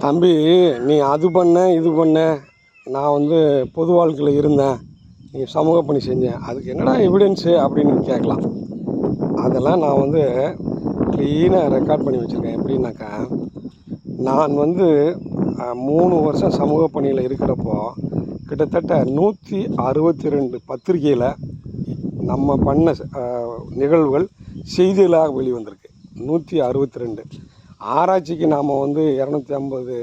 தம்பி, நீ அது பண்ண இது பண்ண, நான் வந்து பொது வாழ்க்கையில் இருந்தேன், நீ சமூக பணி செஞ்சேன், அதுக்கு என்னடா எவிடன்ஸு அப்படின்னு கேட்கலாம். அதெல்லாம் நான் வந்து க்ளீனாக ரெக்கார்ட் பண்ணி வச்சுருக்கேன். எப்படின்னாக்கா, நான் வந்து 3 வருஷம் சமூக பணியில் இருக்கிறப்போ கிட்டத்தட்ட 162 பத்திரிகையில் நம்ம பண்ண நிகழ்வுகள் செய்திகளாக வெளிவந்திருக்கு. 162. ஆராய்ச்சிக்கு நாம் வந்து 250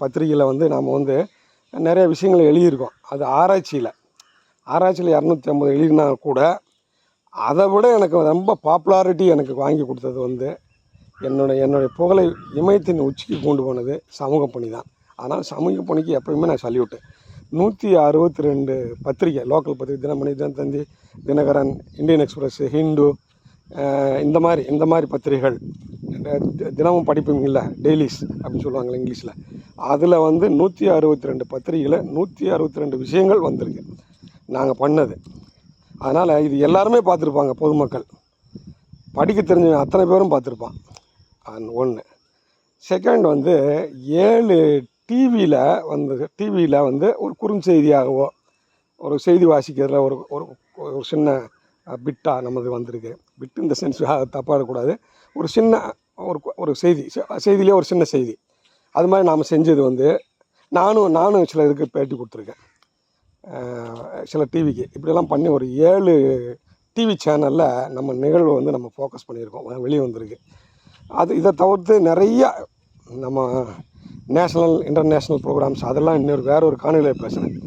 பத்திரிகையில் வந்து நாம் வந்து நிறைய விஷயங்களை எழுதியிருக்கோம். அது ஆராய்ச்சியில் 250 எழுதினா கூட அதை விட எனக்கு ரொம்ப பாப்புலாரிட்டி எனக்கு வாங்கி கொடுத்தது வந்து என்னுடைய புகழை இமயத்தின் உச்சிக்கு கொண்டு போனது சமூக பணி தான். அதனால் சமூக பணிக்கு எப்போயுமே நான் சல்யூட்டு. 162 பத்திரிகை, லோக்கல் பத்திரிகை, தினமணி, தினத்தந்தி, தினகரன், இந்தியன் எக்ஸ்பிரஸ், ஹிந்து, இந்த மாதிரி பத்திரிகைகள், தினமும் படிப்பீங்கள்ல, டெய்லிஸ் அப்படின்னு சொல்லுவாங்களே இங்கிலீஷில், அதில் வந்து 162 பத்திரிகையில் 162 விஷயங்கள் வந்திருக்கு நாங்கள் பண்ணது. அதனால் இது எல்லாருமே பார்த்துருப்பாங்க, பொதுமக்கள் படிக்க தெரிஞ்ச அத்தனை பேரும் பார்த்துருப்பான். ஒன்று. செகண்ட் வந்து 7 டிவியில் வந்து ஒரு குறுஞ்செய்தியாகவோ ஒரு செய்தி வாசிக்கிறதுல ஒரு ஒரு சின்ன பிட்டாக நமது வந்திருக்கு. பிட்டு இந்த சென்ஸ் தப்பாக இருக்கக்கூடாது. ஒரு சின்ன ஒரு செய்தியிலே ஒரு சின்ன செய்தி, அது மாதிரி நாம் செஞ்சது வந்து நானும் சில இதுக்கு பேட்டி கொடுத்துருக்கேன், சில டிவிக்கு. இப்படியெல்லாம் பண்ணி ஒரு 7 டிவி சேனலில் நம்ம நிகழ்வை வந்து நம்ம ஃபோக்கஸ் பண்ணியிருக்கோம், வெளியே வந்திருக்கு. இதை தவிர்த்து நிறையா நம்ம நேஷ்னல் இன்டர்நேஷ்னல் ப்ரோக்ராம்ஸ், அதெல்லாம் வேற ஒரு காணொலியில் பேசுகிறேன்.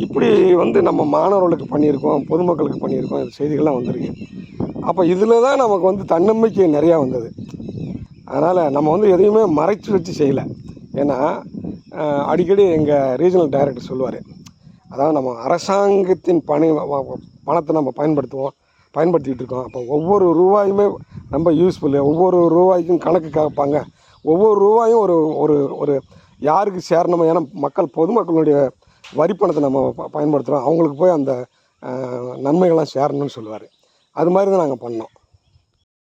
இப்படி வந்து நம்ம மாணவர்களுக்கு பண்ணியிருக்கோம், பொதுமக்களுக்கு பண்ணியிருக்கோம், இந்த செய்திகள்லாம் வந்திருக்கு. அப்போ இதில் தான் நமக்கு வந்து தன்னம்பிக்கை நிறையா வந்தது. அதனால் நம்ம வந்து எதையுமே மறைச்சி வச்சு செய்யலை. ஏன்னா அடிக்கடி எங்கள் ரீஜனல் டைரக்டர் சொல்லுவார், அதாவது நம்ம அரசாங்கத்தின் பணத்தை நம்ம பயன்படுத்திக்கிட்டு இருக்கோம். அப்போ ஒவ்வொரு ரூபாயுமே ரொம்ப யூஸ்ஃபுல்லு. ஒவ்வொரு ரூபாய்க்கும் கணக்கு கேட்பாங்க. ஒவ்வொரு ரூபாயும் ஒரு யாருக்கு சேரணும். ஏன்னா பொதுமக்களுடைய வரிப்பணத்தை நம்ம பயன்படுத்துகிறோம், அவங்களுக்கு போய் அந்த நன்மைகள்லாம் சேரணும்னு சொல்லுவார். அது மாதிரி தான் நாங்கள் பண்ணோம்.